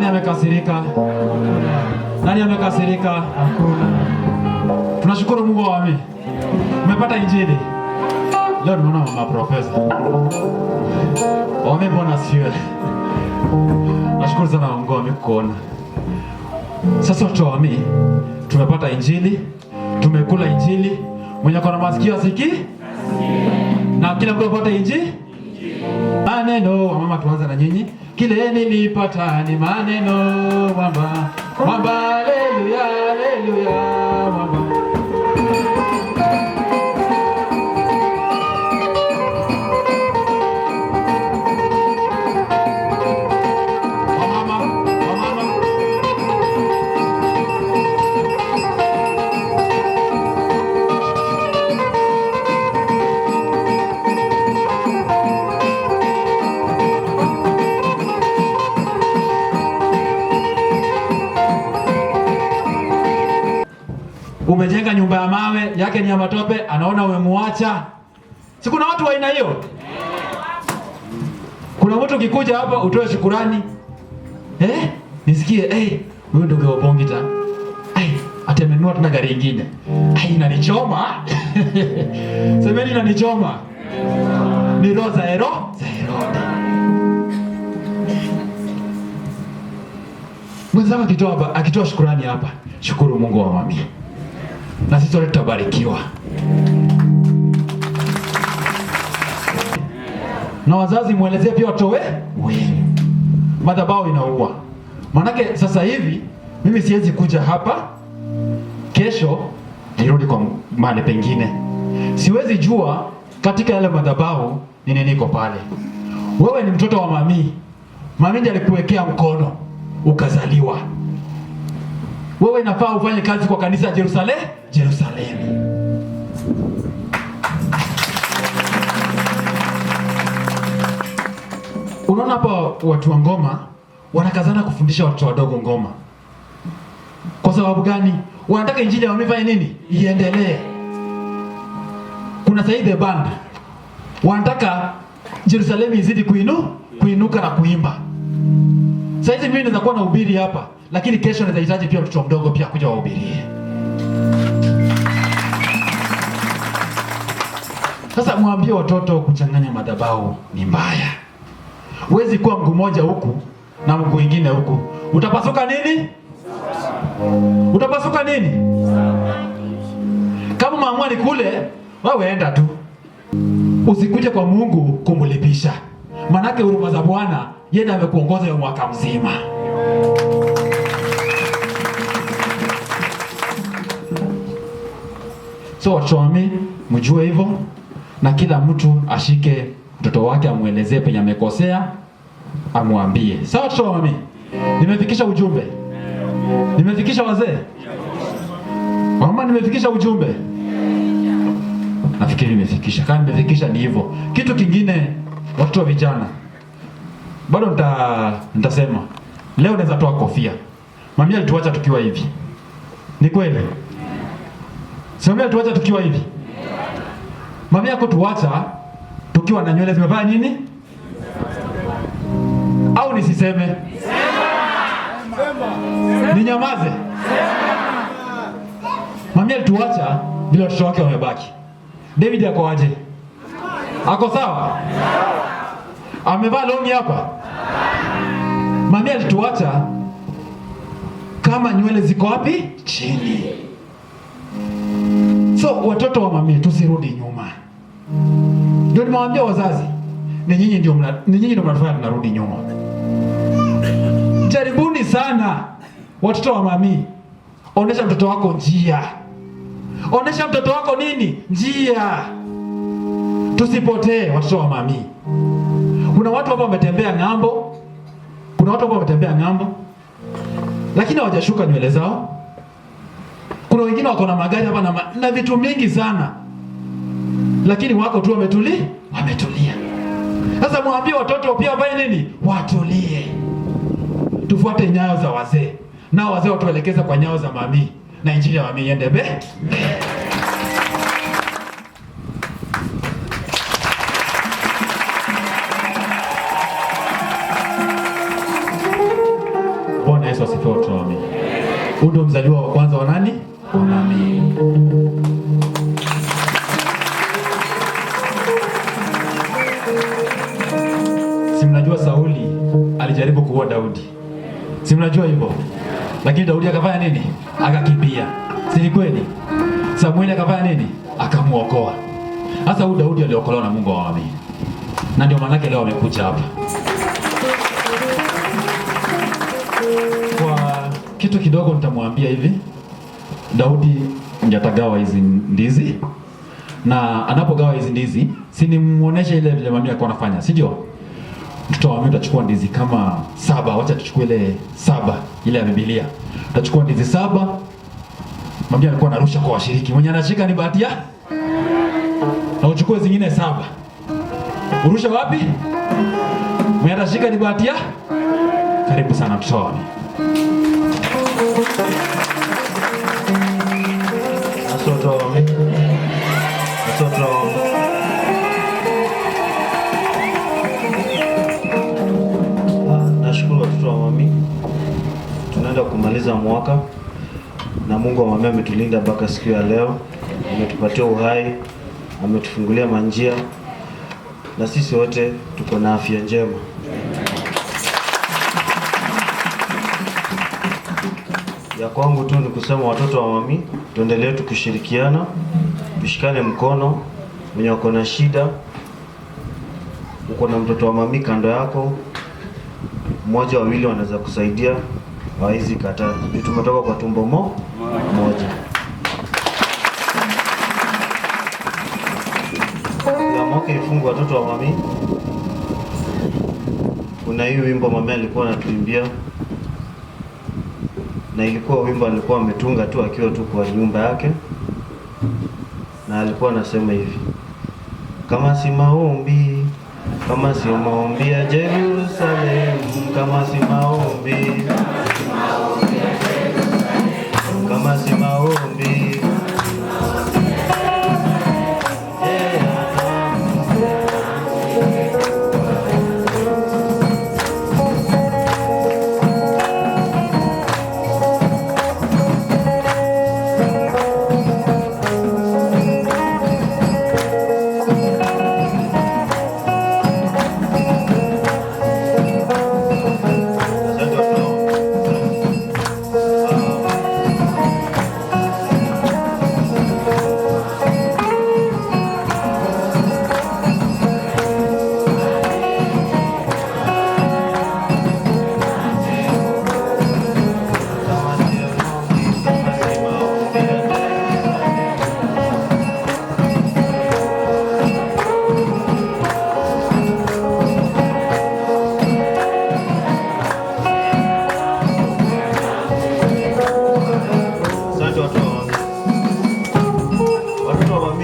Nani amekasirika? Nani amekasirika? Hakuna. Tunashukuru Mungu wa mimi. Umepata injili. Leo tunaona mama profesa. Wame mbona sio? Nashukuru sana Mungu amekuona. Sasa watu wa mimi tumepata injili, tumekula injili. Mwenye kona masikio asiki? Na kila mtu apata injili? Maneno, mama tuanze na nyinyi. Kile nilipata ni maneno mwamba. Mwamba, haleluya, haleluya, mwamba. Umejenga nyumba ya mawe, yake ni ya matope, anaona umemuacha. Si kuna watu wa aina hiyo? Kuna mtu ukikuja hapa utoe shukurani. Nisikie, huyu ndio Geopongita. Atamenunua tena gari nyingine. Inanichoma. Semeni inanichoma. Ni roza ero, Herode. Mwenzangu akitoa shukurani hapa. Shukuru Mungu wa mami. Na sisi wote tutabarikiwa. Na wazazi muelezee pia watoe wewe. Madhabahu inaua. Manake sasa hivi mimi siwezi kuja hapa, kesho nirudi kwa mahali pengine. Siwezi jua katika yale madhabahu ni nini iko pale. Wewe ni mtoto wa mami. Mami ndiye alikuwekea mkono ukazaliwa. Wewe inafaa ufanye kazi kwa kanisa Jerusalemu. Unaona hapa watu wa ngoma wanakazana kufundisha watoto wadogo ngoma. Kwa sababu gani? Wanataka injili ya wamefanya nini? Iendelee. Kuna sasa the band. Wanataka Jerusalemu izidi kuinuka na kuimba. Sasa mimi naweza kuwa na ubiri hapa, lakini kesho naweza hitaji pia mtoto mdogo pia kuja wahubirie. Sasa mwambie watoto kuchanganya madhabahu ni mbaya. Huwezi kuwa mguu mmoja huku na mguu mwingine huku. Utapasuka nini? Utapasuka nini? Kama maamua ni kule, wewe enda tu. Usikuje kwa Mungu kumlipisha. Manake huruma za Bwana yeye amekuongoza hiyo mwaka mzima. So wachome mjue hivyo, na kila mtu ashike mtoto wake amuelezee penye amekosea, amwambie. Sawa wachome? Nimefikisha ujumbe. Nimefikisha wazee. Mama nimefikisha ujumbe. Nafikiri nimefikisha. Kama nimefikisha ni hivyo. Kitu kingine watoto wa vijana. Bado nitasema. Leo naweza toa kofia. Mami alituacha tukiwa hivi. Ni kweli? Mami alituacha tukiwa hivi. Mami yako tuacha tukiwa na nywele zimevaa nini? Au nisiseme? Ninyamaze? Mami alituacha bila watoto wake wamebaki. David ako aje? Ako sawa? Amevaa longi hapa? Mami alituacha kama nywele ziko wapi? Chini. So watoto wa mami tusirudi nyuma. Ndio nimewaambia wazazi, ni nyinyi ndio mnatufanya tunarudi nyuma. Jaribuni sana watoto wa mami. Onesha mtoto wako njia. Onesha mtoto wako nini? Njia. Tusipotee watoto wa mami. Kuna watu hapa wametembea ng'ambo. Lakini hawajashuka nywele zao. Kuna wengine wako na magari hapa na vitu mingi sana. Lakini wako tu wametulia. Sasa mwambie watoto pia wafanye nini? Watulie. Tufuate nyayo za wazee. Na wazee watuelekeza kwa nyayo za mami. Na injili ya mami iende mbele. Yesu asifiwe watoto wa mami. Huyu ndio mzaliwa wa kwanza wa nani? Wa mami. Si mnajua Sauli alijaribu kuua Daudi. Si mnajua hivyo? Lakini Daudi akafanya nini? Akakimbia. Si ni kweli? Samueli akafanya nini? Akamuokoa. Sasa huyu Daudi aliokolewa na Mungu wa mami. Na ndio maana leo amekuja hapa. Kwa kitu kidogo nitamwambia hivi. Daudi ngatagawa hizi ndizi. Na anapogawa hizi ndizi, si nimuoneshe ile vile mami alikuwa anafanya, si ndio? Mtoto wa mami utachukua ndizi kama 7, wacha tuchukue ile 7 ile ya Biblia. Utachukua ndizi 7. Mami alikuwa anarusha kwa washiriki. Mwenye anashika ni bahati ya. Na uchukue zingine 7. Urusha wapi? Mwenye anashika ni bahati ya. Karibu sana mtoto wa mami. Watoto wa mami. Nashukuru watoto wa mami. Tunaenda kumaliza mwaka na Mungu wa mami ametulinda mpaka siku ya leo. Ametupatia uhai, ametufungulia manjia na sisi wote tuko na afya njema. Ya kwangu tu ni kusema watoto wa mami, tuendelee tukishirikiana, tushikane mkono. Mwenye uko na shida, uko na mtoto wa mami kando yako, mmoja wawili wanaweza kusaidia, hawezi kataa. Tumetoka kwa tumbo moja. Ya mwaka ifungu watoto wa mami. Kuna hii wimbo mami alikuwa anatuimbia. Na ilikuwa wimbo alikuwa ametunga tu akiwa tu kwa nyumba yake. Na alikuwa anasema hivi. Kama si maombi, kama si maombi ya Jerusalem, kama si maombi, kama si maombi,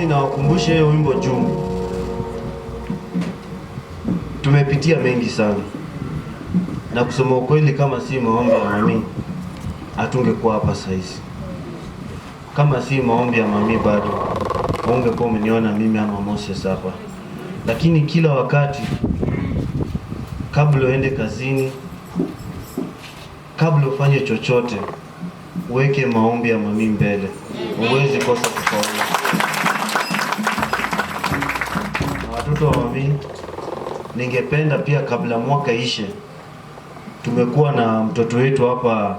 nawakumbushe hiyo wimbo juu. Tumepitia mengi sana. Na kusema ukweli kama si maombi ya mami, hatungekuwa hapa saizi. Kama si maombi ya mami bado, ungekuwa umeniona mimi ama Moses hapa. Lakini kila wakati, kabla uende kazini, kabla ufanye chochote, uweke maombi ya mami mbele. Uwezi kosa kufaulu. Watoto wa mami, ningependa pia kabla mwaka ishe, tumekuwa na mtoto wetu hapa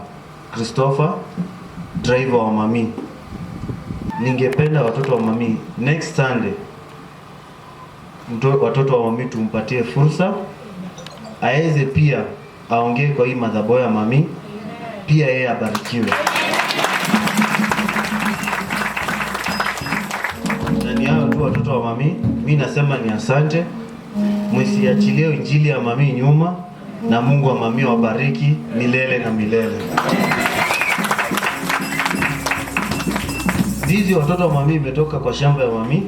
Christopher, driver wa mami. Ningependa watoto wa mami, next Sunday, watoto wa mami tumpatie fursa, aweze pia aongee kwa hii madhabahu ya mami, pia yeye abarikiwe. Ndani yao tu watoto wa mami, mimi nasema ni asante. Msiachilie injili ya mami nyuma, na Mungu wa mami wabariki milele na milele. Hizi watoto wa mami imetoka kwa shamba ya mami.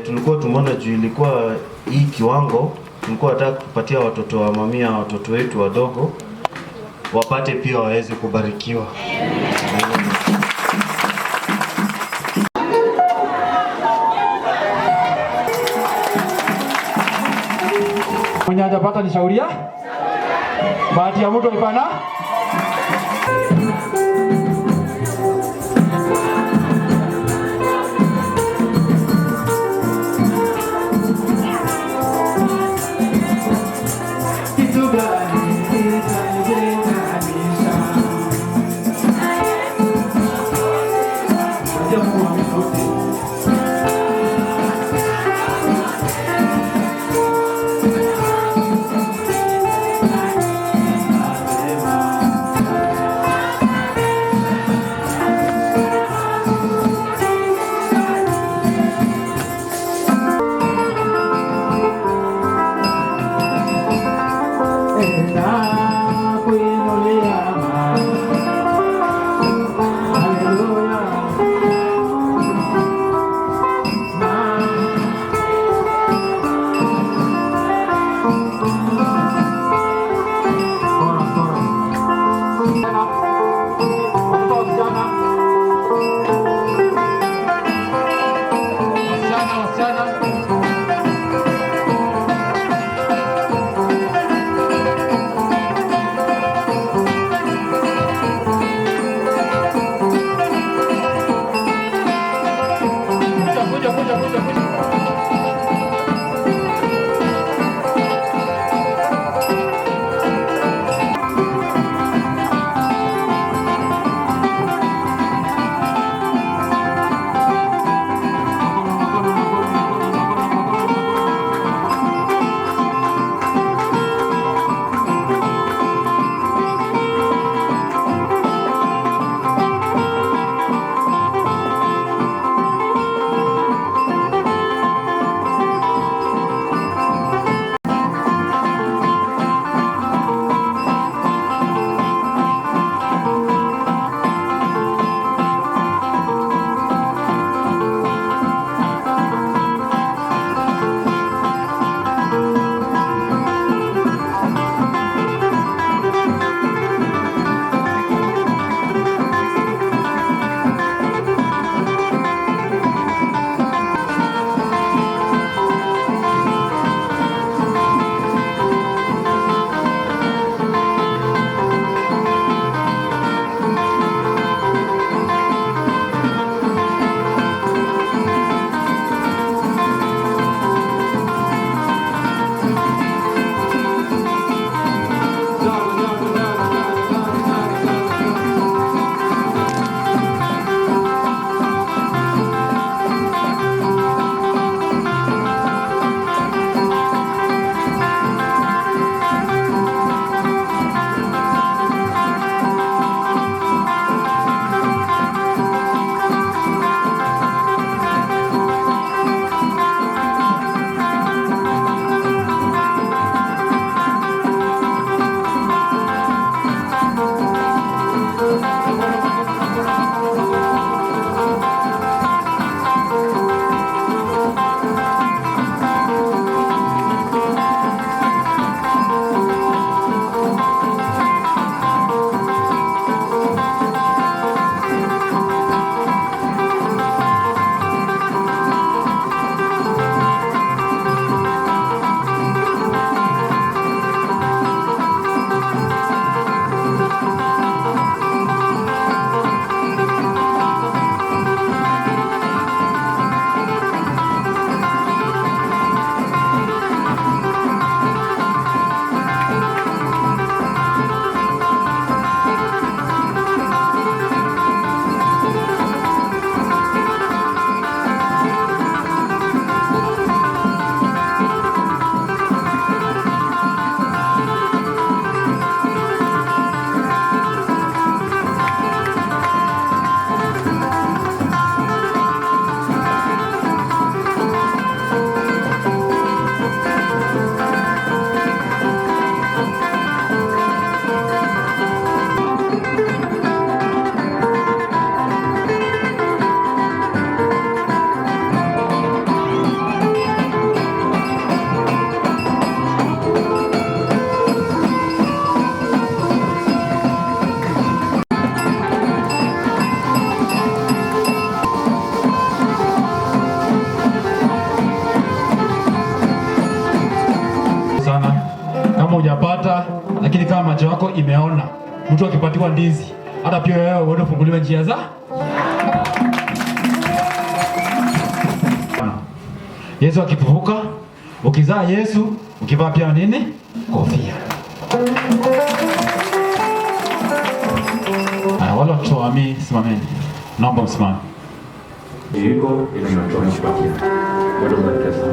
Tulikuwa tumeona juu ilikuwa hii kiwango, tulikuwa nataka kupatia watoto wa mami na watoto wetu wadogo wapate pia waweze kubarikiwa. Mwenye hajapata ni shauria? Bahati ya mtu haipana. mtu akipatiwa ndizi, hata pia wewe uende ufunguliwe njia za Yesu akifufuka, ukizaa Yesu, ukivaa pia nini? Kofia. Wale watoto wa mimi simameni. Naomba msimame. Iko ile tunatoa kupatia. Bado mnatesa.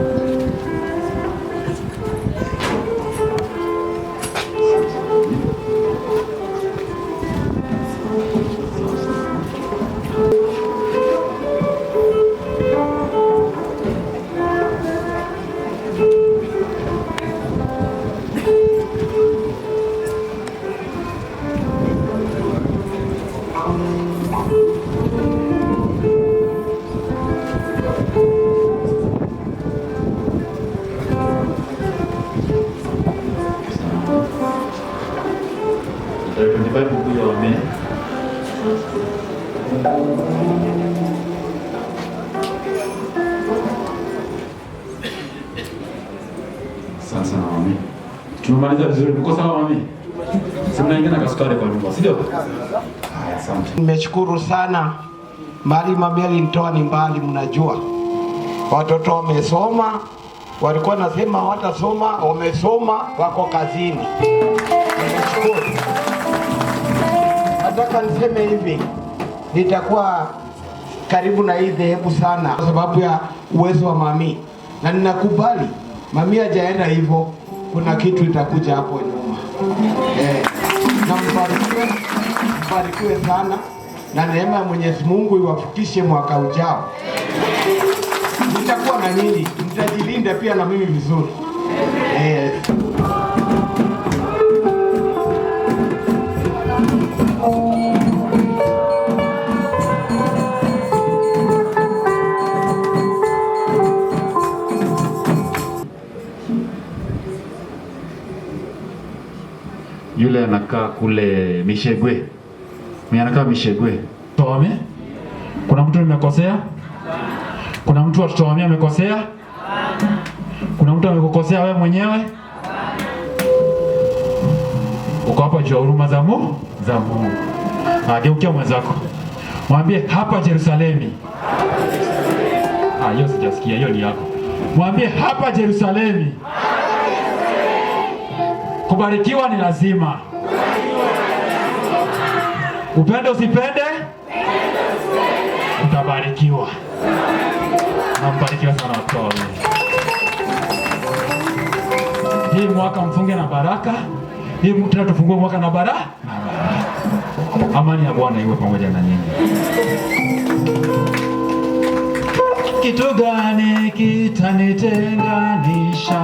Sasa mami. Tumemaliza vizuri. Mko sawa mami? Simnaingia na kasukari kwa nyumba, si ndio? Haya, asante. Nimeshukuru sana. Mahali mami alinitoa ni mbali, mnajua. Watoto wamesoma, walikuwa nasema hawatasoma, wamesoma, wako kazini. Nimeshukuru. Nataka niseme hivi, nitakuwa karibu na hii dhehebu sana kwa sababu ya uwezo wa mami. Na ninakubali, mami hajaenda hivyo, kuna kitu itakuja hapo nyuma. Na mbarikiwe sana, na neema ya Mwenyezi Mungu iwafikishe mwaka ujao. Nitakuwa na nyinyi, mtajilinda pia na mimi vizuri. Yule anakaa kule Mishegwe. Mimi anakaa Mishegwe. Toame? Kuna mtu nimekosea? Kuna mtu watoto wamia amekosea? Kuna mtu amekukosea wewe mwenyewe? Uko hapa juu ya huruma za Mungu? Za Mungu. Geukia mwenzako. Mwambie hapa Yerusalemu. Hiyo sijasikia, hiyo ni yako. Mwambie hapa Yerusalemu. Kubarikiwa ni lazima. Upende usipende, utabarikiwa. Na mbarikiwa sana watoto. Hii mwaka mfunge na baraka. Hii tena tufungue mwaka na baraka. Amani ya Bwana iwe pamoja na nyinyi. Kitu gani kitanitenganisha?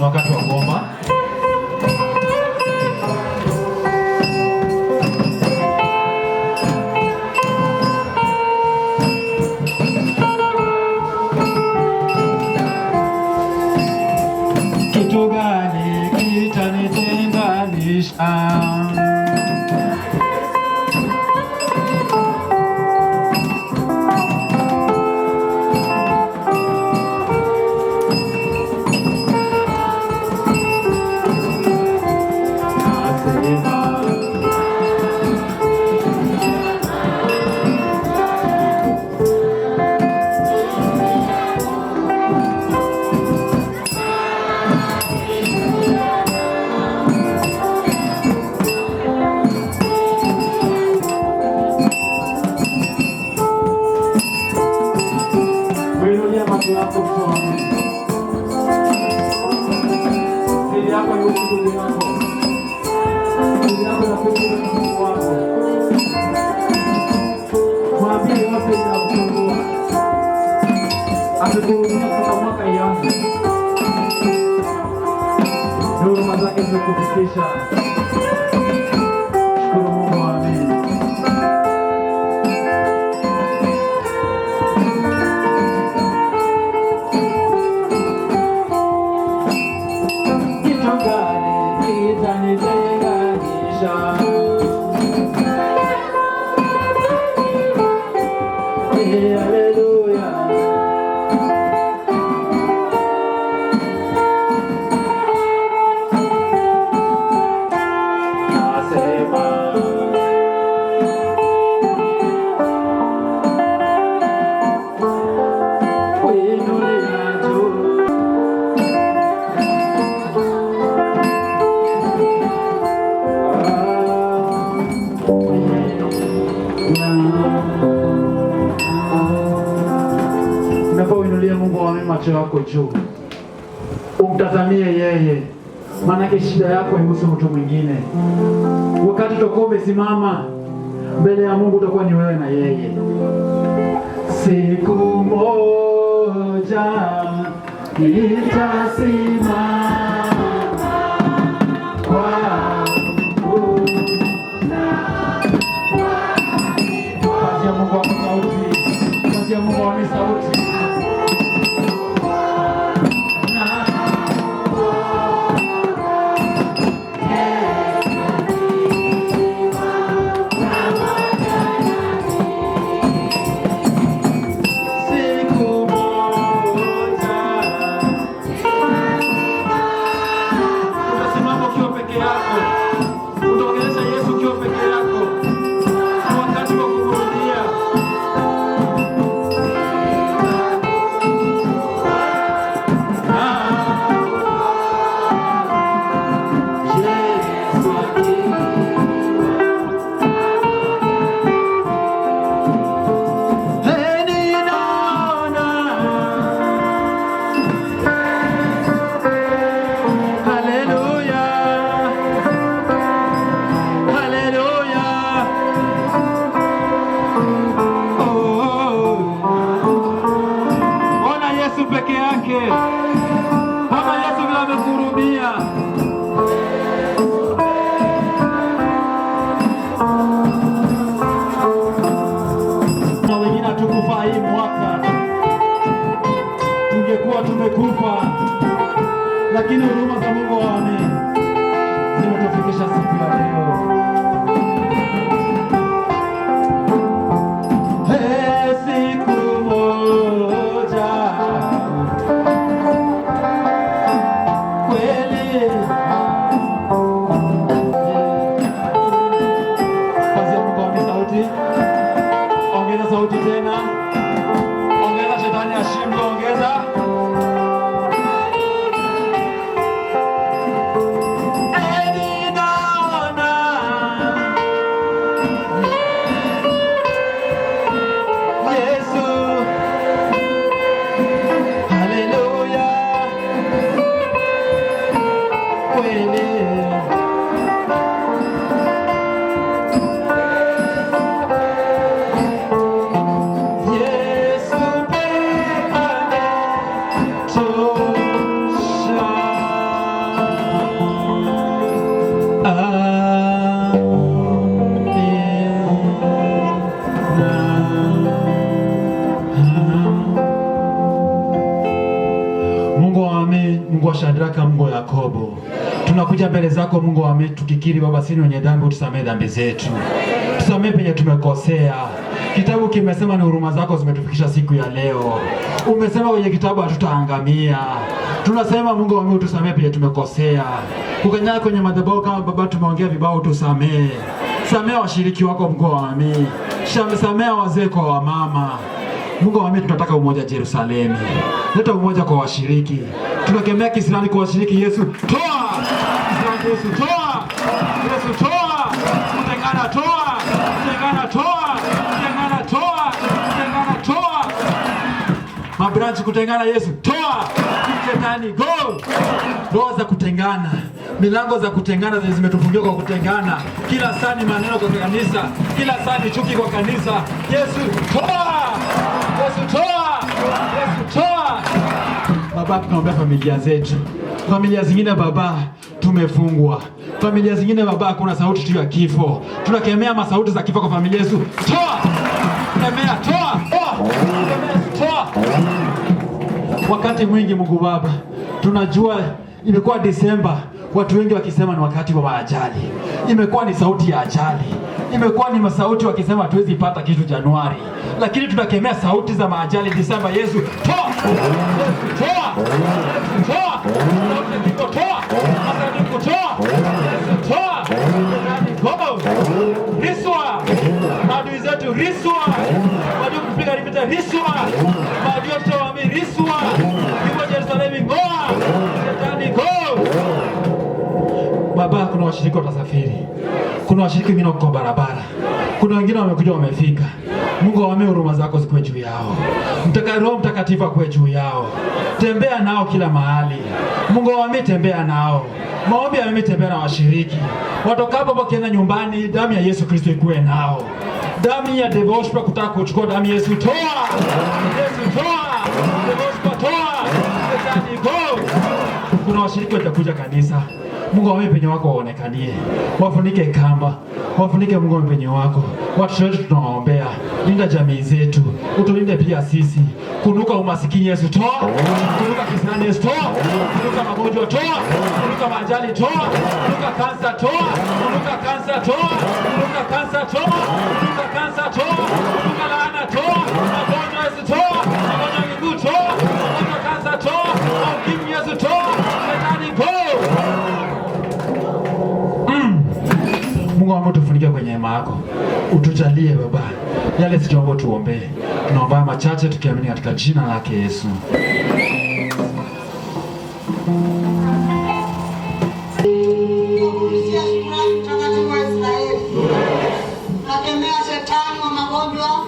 Wakati wa kuomba. Kitu gani kitanitenganisha? Hallelujah. macho yako juu, umtazamie yeye, maanake shida yako haihusu mtu mwingine. Wakati utakuwa umesimama mbele ya Mungu, utakuwa ni wewe na yeye. Siku moja nitasimama tumekufa, lakini huruma za Mungu zimetufikisha siku ya leo. Siku moja kweli, basi Mungu sauti, ongeza sauti tena, ongeza, shetani ashindwe, ongeza. Mungu wa Shadraka, Mungu wa Yakobo, tunakuja mbele zako Mungu wa amani, tukikiri Baba, sisi wenye dhambi, utusamehe dhambi zetu, tusamehe penye tumekosea. Kitabu kimesema ni huruma zako zimetufikisha siku ya leo. Umesema kwenye kitabu hatutaangamia. Tunasema Mungu wa amani, utusamehe penye tumekosea. Kukanyaga kwenye madhabahu kama Baba tumeongea vibao, tusamehe. Samehe washiriki wako Mungu wa amani. Samehe wazee kwa wamama. Mungu wa amani, tunataka umoja Yerusalemu. Leta umoja kwa washiriki. Tunakemea kisirani kwa washiriki. Yesu, toa! Kisirani Yesu, toa! Yesu, toa! Kutengana, toa! Kutengana, toa! Kutengana, toa! Kutengana, toa! Mabranchi kutengana, Yesu, toa! Shetani, go! Roho za kutengana, milango za kutengana zimetufungia kwa kutengana. Kila saa ni maneno kwa kanisa, kila saa ni chuki kwa kanisa. Yesu, toa! Yesu, toa! Yesu, toa! Baba, tunaombea familia zetu. Familia zingine Baba tumefungwa. Familia zingine Baba kuna sauti tu ya kifo. Tunakemea masauti za kifo kwa familia. Yesu, toa! Kemea, toa! Toa! Toa! Wakati mwingi Mungu Baba, tunajua imekuwa Desemba, watu wengi wakisema ni wakati wa ajali. Imekuwa ni sauti ya ajali. Imekuwa ni masauti wakisema hatuwezi pata kitu Januari. Lakini tunakemea sauti za maajali Desemba. Yesu, toa! Yesu, toa! Yesu, toa! Sauti ziko, toa! Masanduku, toa! Yesu, toa! Go! Riswa! Maadui zetu, riswa! Maadui kupiga ripita, riswa! Maadui wote wa mimi, riswa! Kwa Yerusalemu, ngoa! Shetani, go! Baba, kuna washiriki watasafiri. Kuna washiriki wengine wako barabara. Kuna wengine wamekuja wamefika. Mungu awame huruma zako zikuwe juu yao. Roho Mtakatifu akuwe juu yao. Tembea nao kila mahali. Mungu awame, tembea nao. Maombi ya mimi, tembea na washiriki. Watokapo wakienda nyumbani, damu ya Yesu Kristo ikuwe nao. Damu ya devoshpa kutaka kuchukua damu ya Yesu, toa. Yesu toa. Devoshpa toa. Shetani go. Kuna washiriki watakuja kanisa. Mungu awame penye wako waonekanie. Wafunike kamba. Wafunike Mungu awame penye wako. Watu wetu tunawaombea. Linda jamii zetu. Utulinde pia sisi. Kunuka umasikini Yesu toa. Kunuka kisirani Yesu toa. Kunuka magonjwa toa. Kunuka majali toa. Kunuka kansa toa. Kunuka kansa toa. Kunuka kansa toa. Kunuka kansa toa. Kunuka laana toa. Magonjwa Yesu toa. Magonjwa ya miguu toa. Kunuka kansa toa. Ukimwi Yesu toa. Shetani go. Mungu wangu, tufunike kwenye hema yako. Utujalie Baba yale sijaomba tuombee. Tunaomba machache tukiamini katika jina lake Yesu. Nakemea shetani wa magonjwa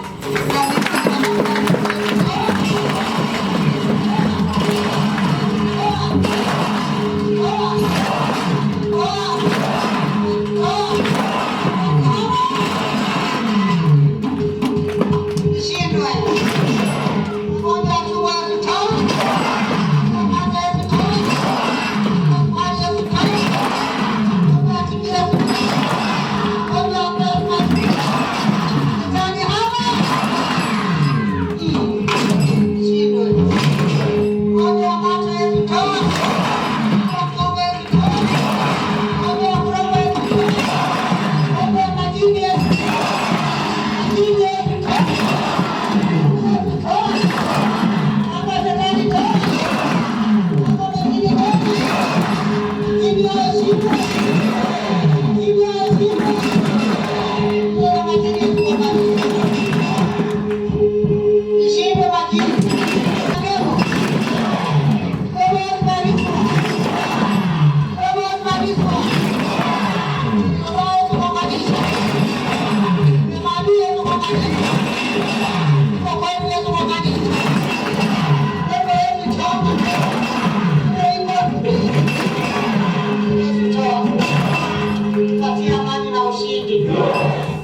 amani na ushindi.